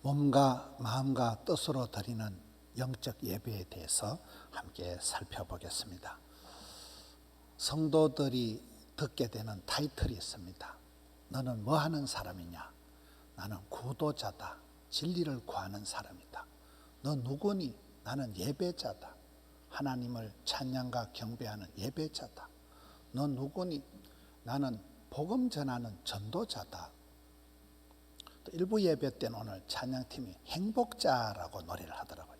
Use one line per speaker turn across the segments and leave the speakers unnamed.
몸과 마음과 뜻으로 드리는 영적 예배에 대해서 함께 살펴보겠습니다. 성도들이 듣게 되는 타이틀이 있습니다. 너는 뭐 하는 사람이냐? 나는 구도자다. 진리를 구하는 사람이다. 너 누구니? 나는 예배자다. 하나님을 찬양과 경배하는 예배자다. 너 누구니? 나는 복음 전하는 전도자다. 또 1부 예배 때는 오늘 찬양팀이 행복자라고 노래를 하더라고요.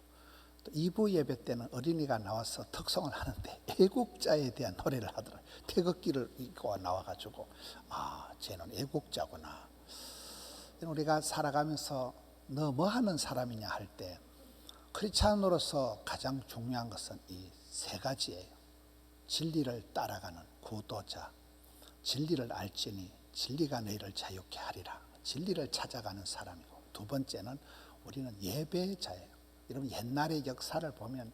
또 2부 예배 때는 어린이가 나와서 특송을 하는데 애국자에 대한 노래를 하더라고요. 태극기를 입고 나와가지고 쟤는 애국자구나. 우리가 살아가면서 너 뭐 하는 사람이냐 할 때 크리스찬으로서 가장 중요한 것은 이 세 가지예요. 진리를 따라가는 구도자, 진리를 알지니 진리가 너희를 자유케 하리라. 진리를 찾아가는 사람이고, 두 번째는 우리는 예배자예요. 여러분 옛날의 역사를 보면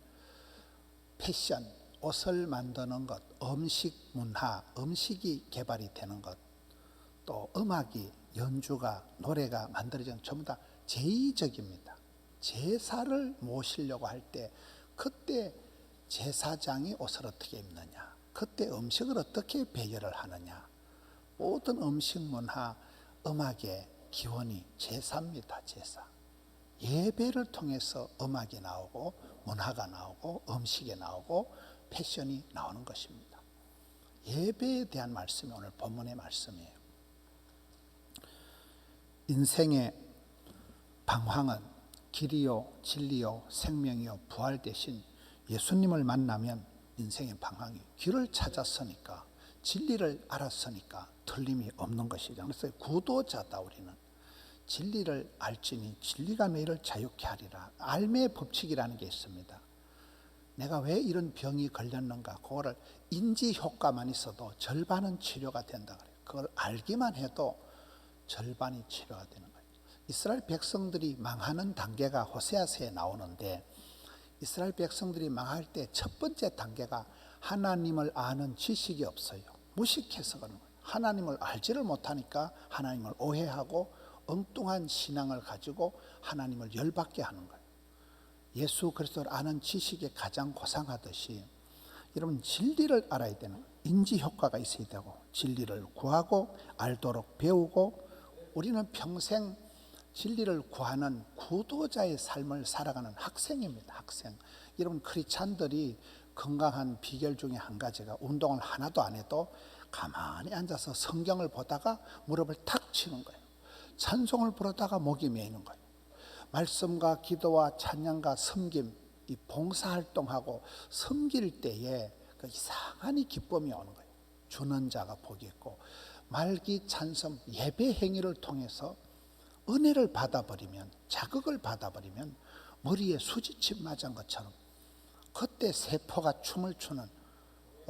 패션, 옷을 만드는 것, 음식 문화, 음식이 개발이 되는 것, 또 음악이, 연주가, 노래가 만들어지는 전부 다 제의적입니다. 제사를 모시려고 할 때 그때 제사장이 옷을 어떻게 입느냐, 그때 음식을 어떻게 배열을 하느냐, 모든 음식 문화, 음악의 기원이 제사입니다. 제사. 예배를 통해서 음악이 나오고 문화가 나오고 음식이 나오고 패션이 나오는 것입니다. 예배에 대한 말씀이 오늘 본문의 말씀이에요. 인생의 방황은 길이요 진리요 생명이요 부활 대신 예수님을 만나면 인생의 방황이 길을 찾았으니까, 진리를 알았으니까 틀림이 없는 것이죠. 그래서 구도자다. 우리는 진리를 알지니 진리가 너희를 자유케 하리라. 알매의 법칙이라는 게 있습니다. 내가 왜 이런 병이 걸렸는가, 그거를 인지 효과만 있어도 절반은 치료가 된다 그래요. 그걸 알기만 해도 절반이 치료가 되는 거예요. 이스라엘 백성들이 망하는 단계가 호세아서에 나오는데, 이스라엘 백성들이 망할 때 첫 번째 단계가 하나님을 아는 지식이 없어요. 무식해서 그런 거예요. 하나님을 알지를 못하니까 하나님을 오해하고 엉뚱한 신앙을 가지고 하나님을 열받게 하는 거예요. 예수 그리스도를 아는 지식에 가장 고상하듯이 여러분 진리를 알아야 되는 거예요. 인지 효과가 있어야 되고, 진리를 구하고 알도록 배우고, 우리는 평생 진리를 구하는 구도자의 삶을 살아가는 학생입니다. 학생. 여러분 크리스찬들이 건강한 비결 중에 한 가지가 운동을 하나도 안 해도 가만히 앉아서 성경을 보다가 무릎을 탁 치는 거예요. 찬송을 부르다가 목이 메이는 거예요. 말씀과 기도와 찬양과 섬김, 이 봉사활동하고 섬길 때에 그 이상한 이 기쁨이 오는 거예요. 주는 자가 복이 있고, 말기 찬송 예배 행위를 통해서 은혜를 받아버리면, 자극을 받아버리면 머리에 수지침 맞은 것처럼 그때 세포가 춤을 추는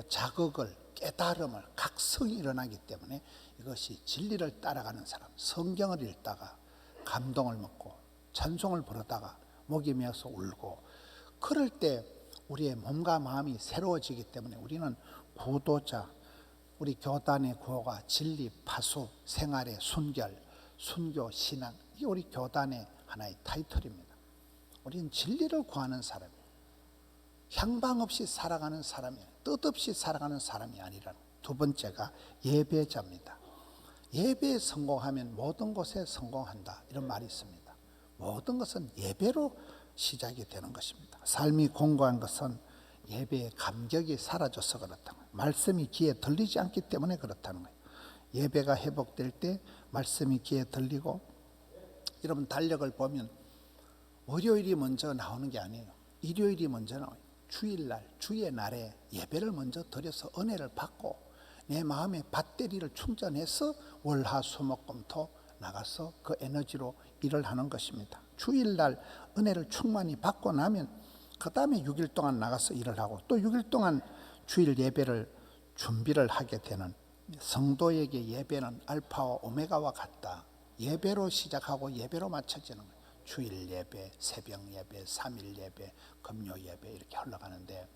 자극을, 깨달음을, 각성이 일어나기 때문에 이것이 진리를 따라가는 사람, 성경을 읽다가 감동을 먹고 찬송을 부르다가 목이 메어서 울고, 그럴 때 우리의 몸과 마음이 새로워지기 때문에 우리는 구도자, 우리 교단의 구호가 진리, 파수, 생활의 순결, 순교, 신앙, 이게 우리 교단의 하나의 타이틀입니다. 우리는 진리를 구하는 사람이에요. 향방 없이 살아가는 사람이에요. 뜻없이 살아가는 사람이 아니라는. 두 번째가 예배자입니다. 예배에 성공하면 모든 곳에 성공한다, 이런 말이 있습니다. 모든 것은 예배로 시작이 되는 것입니다. 삶이 공고한 것은 예배의 감격이 사라져서 그렇다는 거예요. 말씀이 귀에 들리지 않기 때문에 그렇다는 거예요. 예배가 회복될 때 말씀이 귀에 들리고, 여러분 달력을 보면 월요일이 먼저 나오는 게 아니에요. 일요일이 먼저 나와요. 주일날, 주의 날에 예배를 먼저 드려서 은혜를 받고 내 마음의 배터리를 충전해서 월화수목금토 나가서 그 에너지로 일을 하는 것입니다. 주일날 은혜를 충만히 받고 나면 그 다음에 6일 동안 나가서 일을 하고, 또 6일 동안 주일 예배를 준비를 하게 되는, 성도에게 예배는 알파와 오메가와 같다. 예배로 시작하고 예배로 맞춰지는 거예요. 주일 예배, 새벽 예배, 3일 예배, 금요 예배, 이렇게 흘러가는데,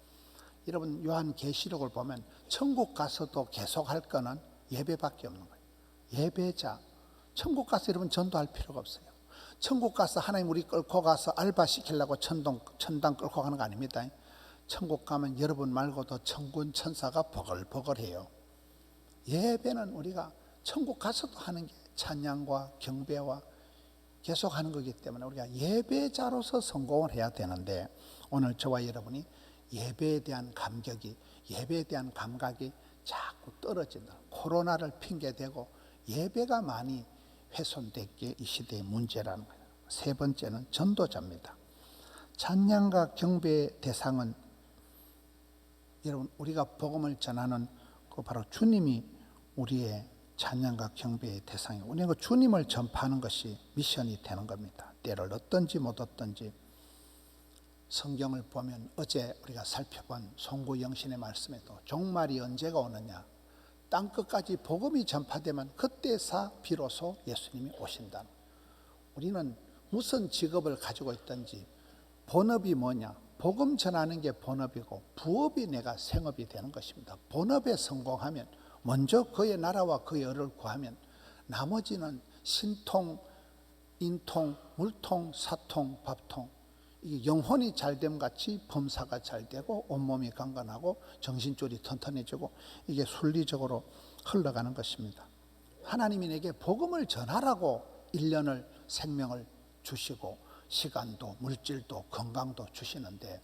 여러분 요한계시록을 보면 천국 가서도 계속 할 거는 예배밖에 없는 거예요. 예배자. 천국 가서 여러분 전도할 필요가 없어요. 천국 가서 하나님 우리 끌고 가서 알바 시키려고 천당 끌고 가는 거 아닙니다. 천국 가면 여러분 말고도 천군 천사가 버글버글해요. 예배는 우리가 천국 가서도 하는 게 찬양과 경배와 계속 하는 거기 때문에 우리가 예배자로서 성공을 해야 되는데, 오늘 저와 여러분이 예배에 대한 감격이, 예배에 대한 감각이 자꾸 떨어진다. 코로나를 핑계대고 예배가 많이 훼손됐기에 이 시대의 문제라는 거예요. 세 번째는 전도자입니다. 찬양과 경배의 대상은 여러분, 우리가 복음을 전하는 그 바로 주님이 우리의 찬양과 경배의 대상이고, 우리는 그 주님을 전파하는 것이 미션이 되는 겁니다. 때를 얻든지 못 얻든지. 성경을 보면 어제 우리가 살펴본 송구 영신의 말씀에도 종말이 언제가 오느냐, 땅끝까지 복음이 전파되면 그때서 비로소 예수님이 오신다. 우리는 무슨 직업을 가지고 있든지 본업이 뭐냐, 복음 전하는 게 본업이고 부업이 내가 생업이 되는 것입니다. 본업에 성공하면, 먼저 그의 나라와 그의 의를 구하면 나머지는 신통, 인통, 물통, 사통, 밥통, 이게 영혼이 잘됨 같이 범사가 잘 되고 온몸이 강건하고 정신줄이 튼튼해지고 이게 순리적으로 흘러가는 것입니다. 하나님이 내게 복음을 전하라고 1년을 생명을 주시고 시간도 물질도 건강도 주시는데,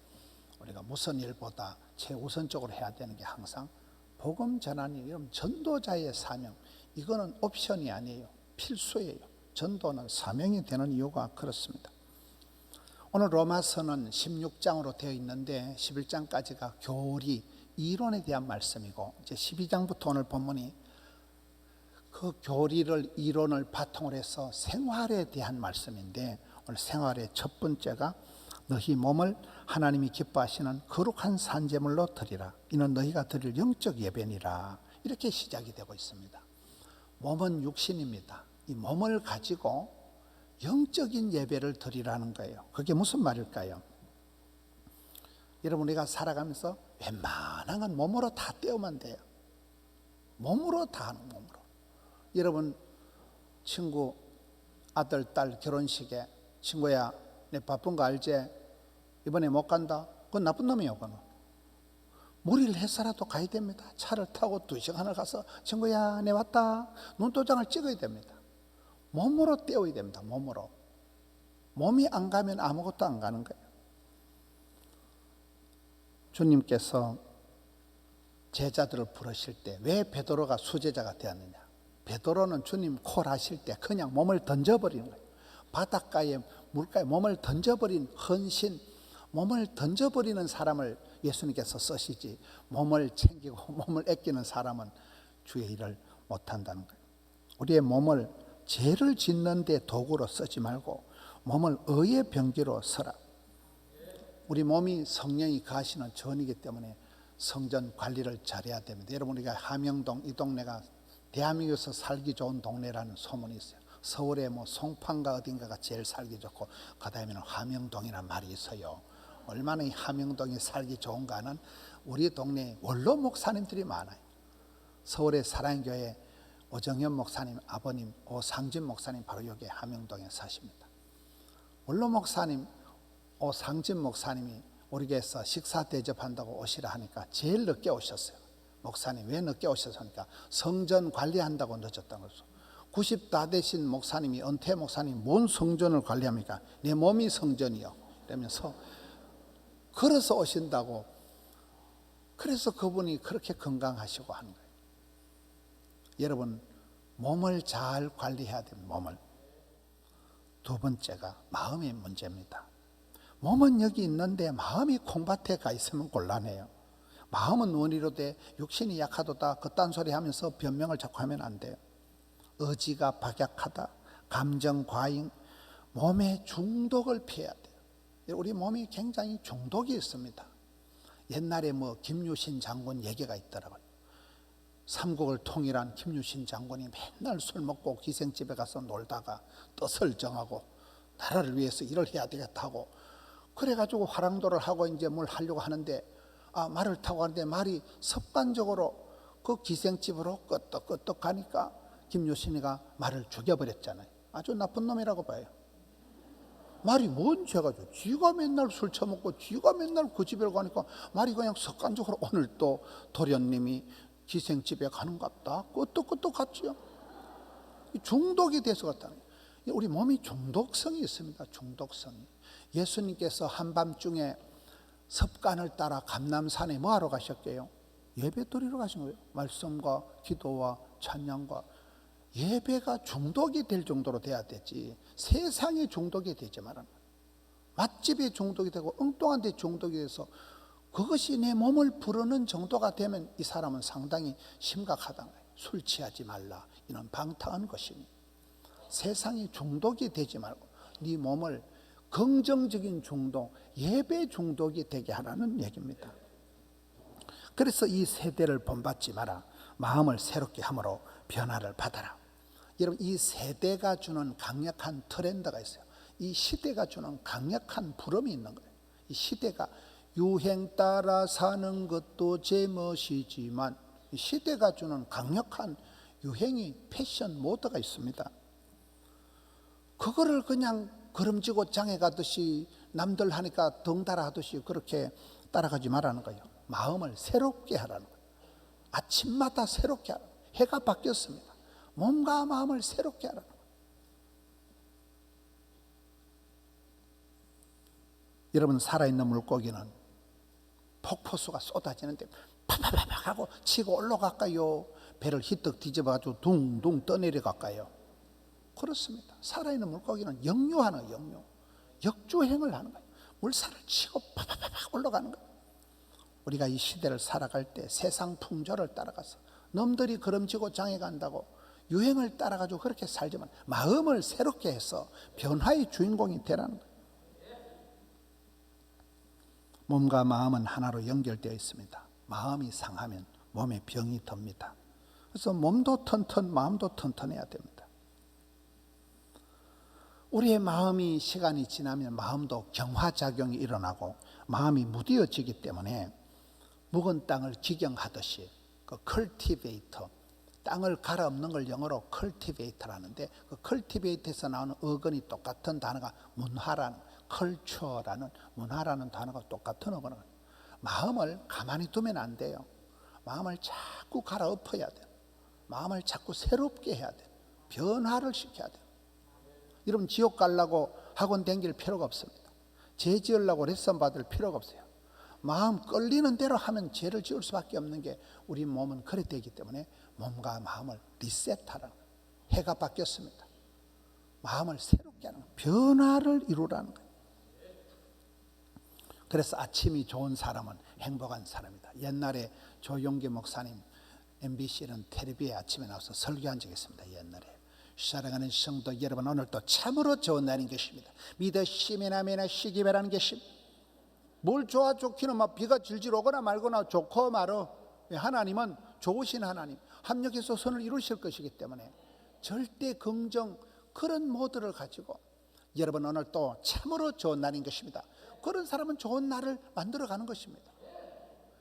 우리가 무슨 일보다 최우선적으로 해야 되는 게 항상 복음 전하니, 여러분 전도자의 사명, 이거는 옵션이 아니에요. 필수예요. 전도는 사명이 되는 이유가 그렇습니다. 오늘 로마서는 16장으로 되어 있는데 11장까지가 교리, 이론에 대한 말씀이고, 이제 12장부터 오늘 본문이 그 교리를, 이론을 바탕으로 해서 생활에 대한 말씀인데, 오늘 생활의 첫 번째가 너희 몸을 하나님이 기뻐하시는 거룩한 산제물로 드리라. 이는 너희가 드릴 영적 예배니라. 이렇게 시작이 되고 있습니다. 몸은 육신입니다. 이 몸을 가지고 영적인 예배를 드리라는 거예요. 그게 무슨 말일까요? 여러분, 우리가 살아가면서 웬만한 건 몸으로 다 때우면 돼요. 몸으로 다 하는, 몸으로. 여러분 친구 아들, 딸 결혼식에 친구야 내 바쁜 거 알지? 이번에 못 간다? 그건 나쁜 놈이에요. 그건 무리를 해서라도 가야 됩니다. 차를 타고 2시간을 가서 친구야 내 왔다, 눈도장을 찍어야 됩니다. 몸으로 때워야 됩니다. 몸으로. 몸이 안 가면 아무것도 안 가는 거예요. 주님께서 제자들을 부르실 때 왜 베드로가 수제자가 되었느냐? 베드로는 주님 콜 하실 때 그냥 몸을 던져버리는 거예요. 바닷가에, 물가에 몸을 던져버린 헌신, 몸을 던져버리는 사람을 예수님께서 쓰시지, 몸을 챙기고 몸을 아끼는 사람은 주의 일을 못한다는 거예요. 우리의 몸을 죄를 짓는 데 도구로 쓰지 말고 몸을 의의 병기로 써라. 우리 몸이 성령이 거하시는 전이기 때문에 성전 관리를 잘해야 됩니다. 여러분, 우리가 함영동, 이 동네가 대한민국에서 살기 좋은 동네라는 소문이 있어요. 서울에 뭐 송파인가 어딘가가 제일 살기 좋고 그 다음에는 함영동이라는 말이 있어요. 얼마나 이 함영동이 살기 좋은가는 우리 동네에 원로 목사님들이 많아요. 서울의 사랑교회 오정현 목사님 아버님, 오상진 목사님 바로 여기 함영동에 사십니다. 원로 목사님 오상진 목사님이 우리 교회에서 식사 대접한다고 오시라 하니까 제일 늦게 오셨어요. 목사님 왜 늦게 오셨습니까? 성전 관리한다고 늦었다는 거죠. 90 다 되신 목사님이, 은퇴 목사님이 뭔 성전을 관리합니까? 내 몸이 성전이요. 이러면서 걸어서 오신다고. 그래서 그분이 그렇게 건강하시고 하는 거예요. 여러분, 몸을 잘 관리해야 됩니다. 몸을. 두 번째가 마음의 문제입니다. 몸은 여기 있는데 마음이 콩밭에 가 있으면 곤란해요. 마음은 원이로 돼 육신이 약하도다 그딴 소리 하면서 변명을 자꾸 하면 안 돼요. 의지가 박약하다, 감정 과잉, 몸의 중독을 피해야 돼요. 우리 몸이 굉장히 중독이 있습니다. 옛날에 뭐 김유신 장군 얘기가 있더라고요. 삼국을 통일한 김유신 장군이 맨날 술 먹고 기생집에 가서 놀다가 뜻을 정하고 나라를 위해서 일을 해야 되겠다고 그래가지고 화랑도를 하고 이제 뭘 하려고 하는데 말을 타고 가는데 말이 습관적으로 그 기생집으로 끄떡끄떡 가니까 김유신이가 말을 죽여버렸잖아요. 아주 나쁜 놈이라고 봐요. 말이 뭔 죄가 죠? 쥐가 맨날 술 처먹고 쥐가 맨날 그 집에 가니까 말이 그냥 습관적으로 오늘 또 도련님이 기생집에 가는갑다. 끄떡끄떡 갔지요. 중독이 돼서 갔다는 거예요. 우리 몸이 중독성이 있습니다. 중독성이. 예수님께서 한밤중에 습관을 따라 감람산에 뭐하러 가셨게요? 예배 드리러 가신 거예요. 말씀과 기도와 찬양과. 예배가 중독이 될 정도로 돼야 되지, 세상에 중독이 되지 말아요. 맛집에 중독이 되고 엉뚱한 데 중독이 돼서 그것이 내 몸을 부르는 정도가 되면 이 사람은 상당히 심각하다는 거예요. 술 취하지 말라, 이는 방탕한 것이니. 세상에 중독이 되지 말고 네 몸을 긍정적인 중독, 예배 중독이 되게 하라는 얘기입니다. 그래서 이 세대를 본받지 마라. 마음을 새롭게 함으로 변화를 받아라. 여러분, 이 세대가 주는 강력한 트렌드가 있어요. 이 시대가 주는 강력한 부름이 있는 거예요. 이 시대가 유행 따라 사는 것도 제멋이지만 이 시대가 주는 강력한 유행이 패션 모드가 있습니다. 그거를 그냥 걸음지고 장에 가듯이 남들 하니까 덩달아 하듯이 그렇게 따라가지 말라는 거예요. 마음을 새롭게 하라는 거예요. 아침마다 새롭게 하라는 거예요. 해가 바뀌었습니다. 몸과 마음을 새롭게 하라는 거예요. 여러분, 살아있는 물고기는 폭포수가 쏟아지는데 파파파팍 하고 치고 올라갈까요? 배를 히뜩 뒤집어가지고 둥둥 떠내려갈까요? 그렇습니다. 살아있는 물고기는 역류하는 거예요. 역주행을 하는 거예요. 물살을 치고 파파파팍 올라가는 거예요. 우리가 이 시대를 살아갈 때 세상 풍조를 따라가서 놈들이 걸음지고 장에 간다고 유행을 따라가지고 그렇게 살지만 마음을 새롭게 해서 변화의 주인공이 되라는 거예요. 몸과 마음은 하나로 연결되어 있습니다. 마음이 상하면 몸에 병이 듭니다. 그래서 몸도 튼튼, 마음도 튼튼해야 됩니다. 우리의 마음이 시간이 지나면 마음도 경화작용이 일어나고 마음이 무뎌지기 때문에 묵은 땅을 기경하듯이 그 컬티베이터, 땅을 갈아엎는 걸 영어로 컬티베이터라는데 그 컬티베이터에서 나오는 어근이 똑같은 단어가 문화라는, 컬처라는, 문화라는 단어가 똑같은 어근이에요. 마음을 가만히 두면 안 돼요. 마음을 자꾸 갈아엎어야 돼요. 마음을 자꾸 새롭게 해야 돼요. 변화를 시켜야 돼요. 여러분, 지옥 가려고 학원 다닐 필요가 없습니다. 죄 지으려고 레슨 받을 필요가 없어요. 마음 끌리는 대로 하면 죄를 지을 수밖에 없는 게 우리 몸은 그래 되기 때문에 몸과 마음을 리셋하라는 거예요. 해가 바뀌었습니다. 마음을 새롭게 하는 거예요. 변화를 이루라는 거예요. 그래서 아침이 좋은 사람은 행복한 사람이다. 옛날에 조용기 목사님 MBC는 텔레비에 아침에 나와서 설교한 적이 있습니다. 옛날에. 사랑하는 성도 여러분, 오늘도 참으로 좋은 날인 것입니다. 믿으시면 아멘하시기 바라는 것입니다. 뭘 좋기는 막 비가 질질 오거나 말거나 좋고 말어. 하나님은 좋으신 하나님, 합력해서 선을 이루실 것이기 때문에 절대 긍정, 그런 모드를 가지고 여러분, 오늘 또 참으로 좋은 날인 것입니다. 그런 사람은 좋은 날을 만들어가는 것입니다.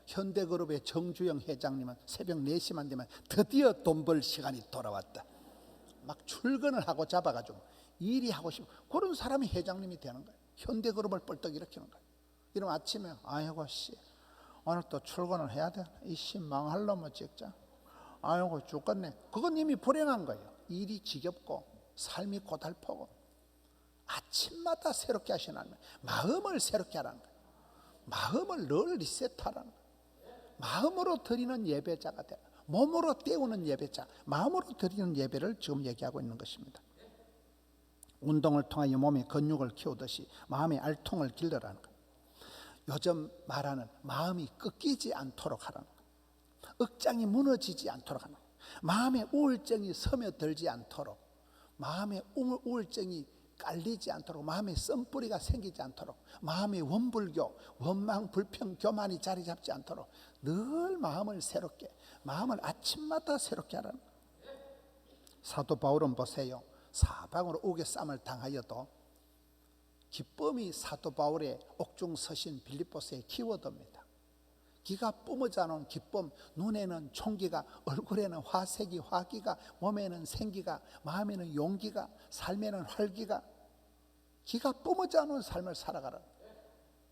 현대그룹의 정주영 회장님은 새벽 4시만 되면 드디어 돈 벌 시간이 돌아왔다. 막 출근을 하고 잡아가지고 일이 하고 싶어. 그런 사람이 회장님이 되는 거예요. 현대그룹을 뻘떡 일으키는 거예요. 이러면 아침에 아이고 씨, 오늘 또 출근을 해야 돼. 이씨 망할 놈의 직장. 아이고 죽겠네. 그건 이미 불행한 거예요. 일이 지겹고 삶이 고달프고. 아침마다 새롭게 하시는 하나님, 마음을 새롭게 하라는 거예요. 마음을 늘 리셋하라는 거예요. 마음으로 드리는 예배자가 되라. 몸으로 때우는 예배자, 마음으로 드리는 예배를 지금 얘기하고 있는 것입니다. 운동을 통하여 몸의 근육을 키우듯이 마음의 알통을 길러라는 거예요. 요즘 말하는 마음이 꺾이지 않도록 하라는 거예요. 억장이 무너지지 않도록 하는 거예요. 마음의 우울증이 스며들지 않도록, 마음의 우울증이 깔리지 않도록, 마음의 썬뿌리가 생기지 않도록, 마음의 원불교, 원망, 불평, 교만이 자리 잡지 않도록 늘 마음을 새롭게, 마음을 아침마다 새롭게 하라는 거예요. 사도 바울은 보세요. 사방으로 우겨쌈을 당하여도 기쁨이 사도 바울의 옥중 서신 빌립보서의 키워드입니다. 기가 뿜어져 나온 기쁨, 눈에는 총기가, 얼굴에는 화색이, 화기가, 몸에는 생기가, 마음에는 용기가, 삶에는 활기가, 기가 뿜어져 오는 삶을 살아가라.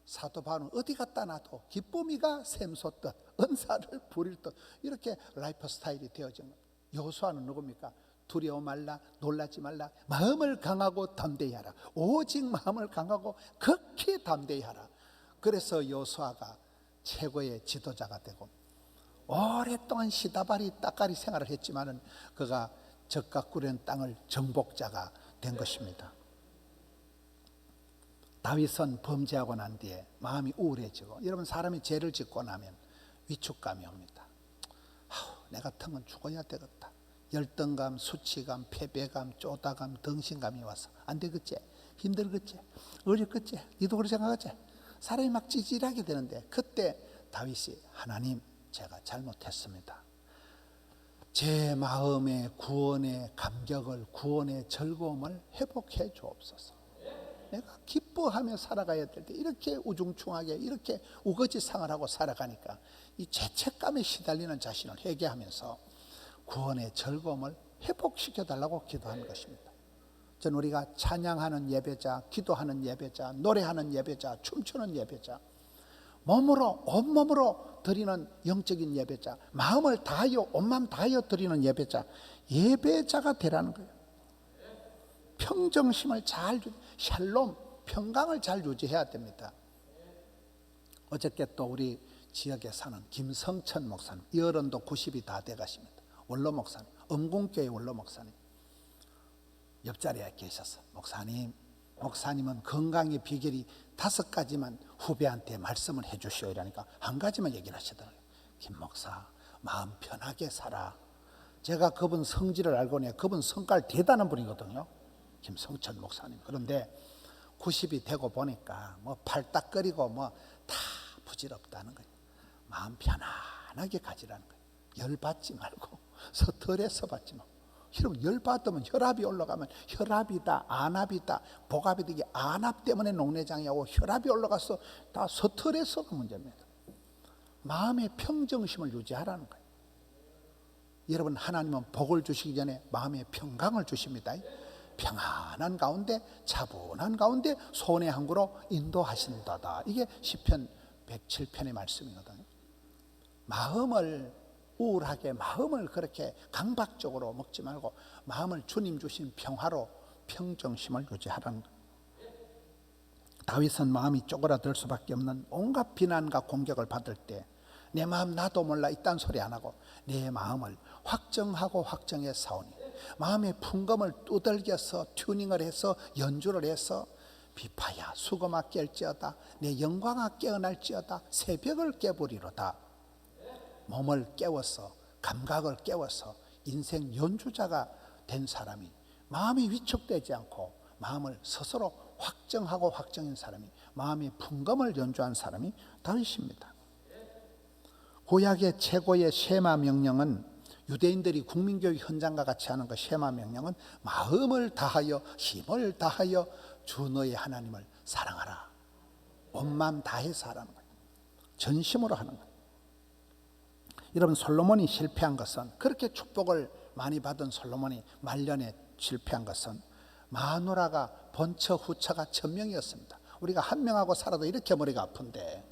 사도 바울은 어디 갔다 놔도 기쁨이가 샘솟듯 은사를 부릴 듯 이렇게 라이프 스타일이 되어진 거예요. 여호수아는 누굽니까? 두려워 말라, 놀라지 말라, 마음을 강하고 담대히 하라. 오직 마음을 강하고 극히 담대히 하라. 그래서 여호수아가 최고의 지도자가 되고 오랫동안 시다바리 따까리 생활을 했지만은 그가 적과 꾸려낸 땅을 정복자가 된 것입니다. 다윗은 범죄하고 난 뒤에 마음이 우울해지고, 여러분 사람이 죄를 짓고 나면 위축감이 옵니다. 내 같으면 죽어야 되겠다. 열등감, 수치감, 패배감, 쪼다감, 덩신감이 와서 안 되겠지, 힘들겠지, 어렵겠지, 니도 그렇게 생각하지. 사람이 막 찌질하게 되는데 그때 다윗이 하나님 제가 잘못했습니다. 제 마음의 구원의 감격을, 구원의 즐거움을 회복해 주옵소서. 내가 기뻐하며 살아가야 될 때 이렇게 우중충하게 이렇게 우거지상을 하고 살아가니까 이 죄책감에 시달리는 자신을 회개하면서 구원의 즐거움을 회복시켜 달라고 기도하는 것입니다. 전 우리가 찬양하는 예배자, 기도하는 예배자, 노래하는 예배자, 춤추는 예배자, 몸으로 온몸으로 드리는 영적인 예배자, 마음을 다하여 온마음 다하여 드리는 예배자가 되라는 거예요. 평정심을 잘 샬롬, 평강을 잘 유지해야 됩니다. 어저께 또 우리 지역에 사는 김성천 목사님, 이 어른도 90이 다 돼 가십니다. 원로 목사님, 엄궁교회 원로 목사님 옆자리에 계셔서 목사님은 건강의 비결이 5가지만 후배한테 말씀을 해 주시오 이러니까 한 가지만 얘기를 하시더라고요. 김 목사, 마음 편하게 살아. 제가 그분 성질을 알고 내 그분 성깔 대단한 분이거든요, 김성천 목사님. 그런데 90이 되고 보니까 뭐 팔딱거리고 뭐 다 부질없다는 거예요. 마음 편안하게 가지라는 거예요. 열받지 말고 스트레스 받지 말고. 여러분 열받으면 혈압이 올라가면 혈압이다, 안압이다, 복압이 되게 안압 때문에 녹내장이 오고 혈압이 올라가서 다 스트레스가 문제입니다. 마음의 평정심을 유지하라는 거예요. 여러분 하나님은 복을 주시기 전에 마음의 평강을 주십니다. 평안한 가운데 차분한 가운데 손의 항구로 인도하신다다. 이게 시편 107편의 말씀이거든요. 마음을 우울하게, 마음을 그렇게 강박적으로 먹지 말고 마음을 주님 주신 평화로 평정심을 유지하라는 거예요. 다윗은 마음이 쪼그라들 수밖에 없는 온갖 비난과 공격을 받을 때 내 마음 나도 몰라 이딴 소리 안 하고 내 마음을 확정하고 확정해 사오니 마음의 풍금을 두들겨서 튜닝을 해서 연주를 해서 비파야 수고마 깰지어다, 내 영광아 깨어날지어다, 새벽을 깨부리로다. 몸을 깨워서 감각을 깨워서 인생 연주자가 된 사람이, 마음이 위축되지 않고 마음을 스스로 확정하고 확정한 사람이, 마음의 풍금을 연주한 사람이 다윗입니다. 구약의 최고의 쉐마 명령은, 유대인들이 국민교육 현장과 같이 하는 그 쉐마 명령은 마음을 다하여 힘을 다하여 주 너의 하나님을 사랑하라. 온 마음 다해서 하라는 거예요. 전심으로 하는 거예요. 여러분 솔로몬이 실패한 것은, 그렇게 축복을 많이 받은 솔로몬이 말년에 실패한 것은 마누라가 본처 후처가 1000명이었습니다. 우리가 한 명하고 살아도 이렇게 머리가 아픈데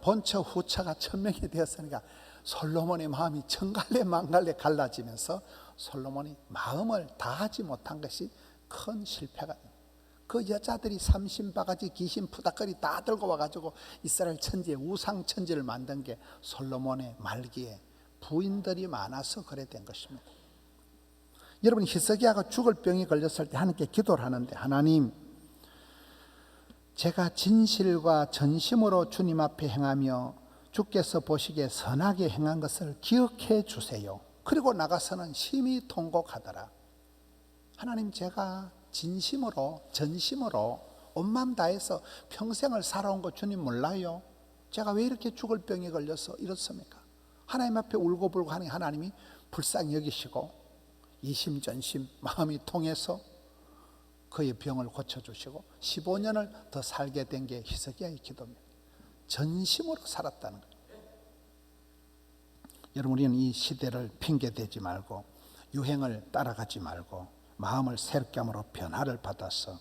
본처 후처가 1000명이 되었으니까 솔로몬의 마음이 천갈래 만갈래 갈라지면서 솔로몬이 마음을 다하지 못한 것이 큰 실패가, 그 여자들이 30바가지 귀신 푸닥거리 다 들고 와가지고 이스라엘 천지에 우상 천지를 만든 게 솔로몬의 말기에 부인들이 많아서 그래 된 것입니다. 여러분 히스기야가 죽을 병이 걸렸을 때 하나님께 기도를 하는데, 하나님 제가 진실과 전심으로 주님 앞에 행하며 주께서 보시기에 선하게 행한 것을 기억해 주세요. 그리고 나가서는 심히 통곡하더라. 하나님 제가 진심으로 전심으로 온 마음 다해서 평생을 살아온 거 주님 몰라요? 제가 왜 이렇게 죽을 병에 걸려서 이렇습니까? 하나님 앞에 울고불고 하니 하나님이 불쌍히 여기시고 이심전심 마음이 통해서 그의 병을 고쳐주시고 15년을 더 살게 된 게 히스기야의 기도입니다. 전심으로 살았다는 거예요. 여러분 우리는 이 시대를 핑계대지 말고 유행을 따라가지 말고 마음을 새롭게 함으로 변화를 받아서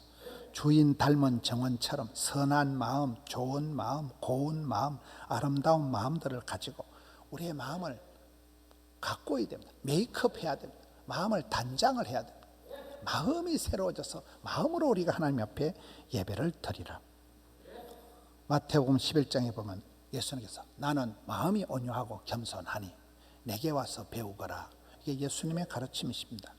주인 닮은 정원처럼 선한 마음, 좋은 마음, 고운 마음, 아름다운 마음들을 가지고 우리의 마음을 가꿔야 됩니다. 메이크업 해야 됩니다. 마음을 단장을 해야 됩니다. 마음이 새로워져서 마음으로 우리가 하나님 앞에 예배를 드리라. 마태복음 11장에 보면 예수님께서 나는 마음이 온유하고 겸손하니 내게 와서 배우거라. 이게 예수님의 가르침이십니다.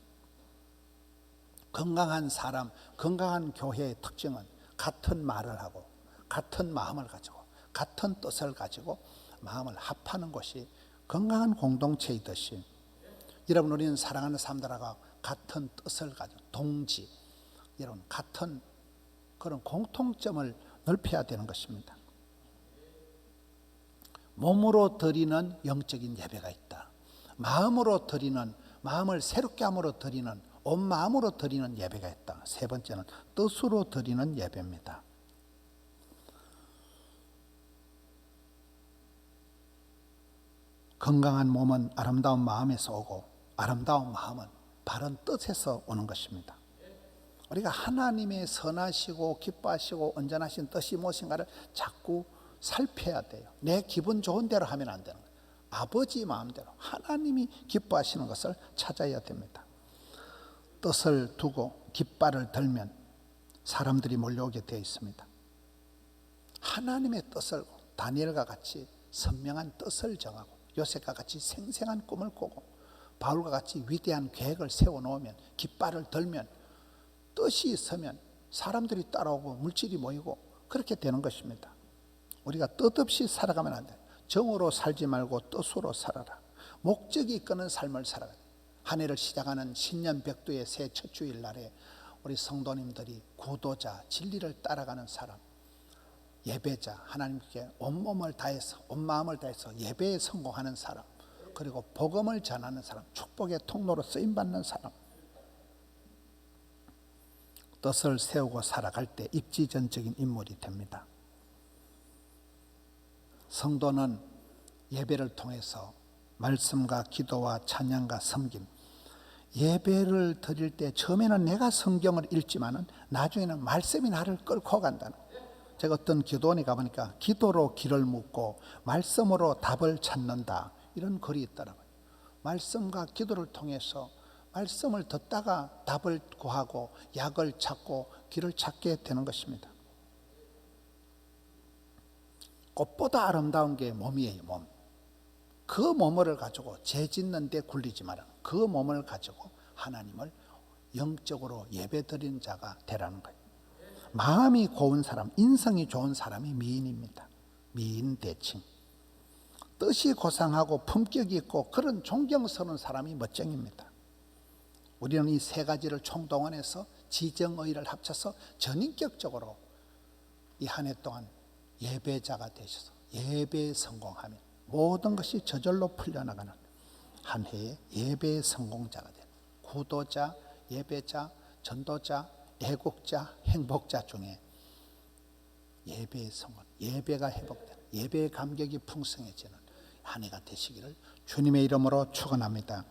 건강한 사람, 건강한 교회의 특징은 같은 말을 하고 같은 마음을 가지고 같은 뜻을 가지고 마음을 합하는 것이 건강한 공동체이듯이 여러분 우리는 사랑하는 사람들하고 같은 뜻을 가지고 동지, 여러분 같은 그런 공통점을 넓혀야 되는 것입니다. 몸으로 드리는 영적인 예배가 있다. 마음으로 드리는, 마음을 새롭게 함으로 드리는, 온 마음으로 드리는 예배가 있다. 세 번째는 뜻으로 드리는 예배입니다. 건강한 몸은 아름다운 마음에서 오고 아름다운 마음은 바른 뜻에서 오는 것입니다. 우리가 하나님의 선하시고 기뻐하시고 온전하신 뜻이 무엇인가를 자꾸 살펴야 돼요. 내 기분 좋은 대로 하면 안 되는 거예요. 아버지 마음대로 하나님이 기뻐하시는 것을 찾아야 됩니다. 뜻을 두고 깃발을 들면 사람들이 몰려오게 되어 있습니다. 하나님의 뜻을 다니엘과 같이 선명한 뜻을 정하고 요셉과 같이 생생한 꿈을 꾸고 바울과 같이 위대한 계획을 세워놓으면 깃발을 들면 뜻이 있으면 사람들이 따라오고 물질이 모이고 그렇게 되는 것입니다. 우리가 뜻없이 살아가면 안 돼요. 정으로 살지 말고 뜻으로 살아라. 목적이 이끄는 삶을 살아가야 돼요. 한 해를 시작하는 신년 백두의 새 첫 주일 날에 우리 성도님들이 구도자, 진리를 따라가는 사람, 예배자, 하나님께 온몸을 다해서 온 마음을 다해서 예배에 성공하는 사람, 그리고 복음을 전하는 사람, 축복의 통로로 쓰임받는 사람, 뜻을 세우고 살아갈 때 입지전적인 인물이 됩니다. 성도는 예배를 통해서 말씀과 기도와 찬양과 섬김, 예배를 드릴 때 처음에는 내가 성경을 읽지만은 나중에는 말씀이 나를 끌고 간다는 거예요. 제가 어떤 기도원에 가보니까 기도로 길을 묻고 말씀으로 답을 찾는다, 이런 글이 있더라고요. 말씀과 기도를 통해서 말씀을 듣다가 답을 구하고 약을 찾고 길을 찾게 되는 것입니다. 꽃보다 아름다운 게 몸이에요. 몸. 그 몸을 가지고 죄 짓는 데 굴리지 마라. 그 몸을 가지고 하나님을 영적으로 예배드리는 자가 되라는 거예요. 마음이 고운 사람, 인성이 좋은 사람이 미인입니다. 미인 대칭. 뜻이 고상하고 품격이 있고 그런 존경스러운 사람이 멋쟁입니다. 우리는 이 세 가지를 총동원해서 지정의를 합쳐서 전인격적으로 이 한 해 동안 예배자가 되셔서 예배에 성공하면 모든 것이 저절로 풀려나가는 한 해의 예배의 성공자가 되는, 구도자, 예배자, 전도자, 애국자, 행복자 중에 예배의 성공, 예배가 회복되는, 예배의 감격이 풍성해지는 한 해가 되시기를 주님의 이름으로 축원합니다.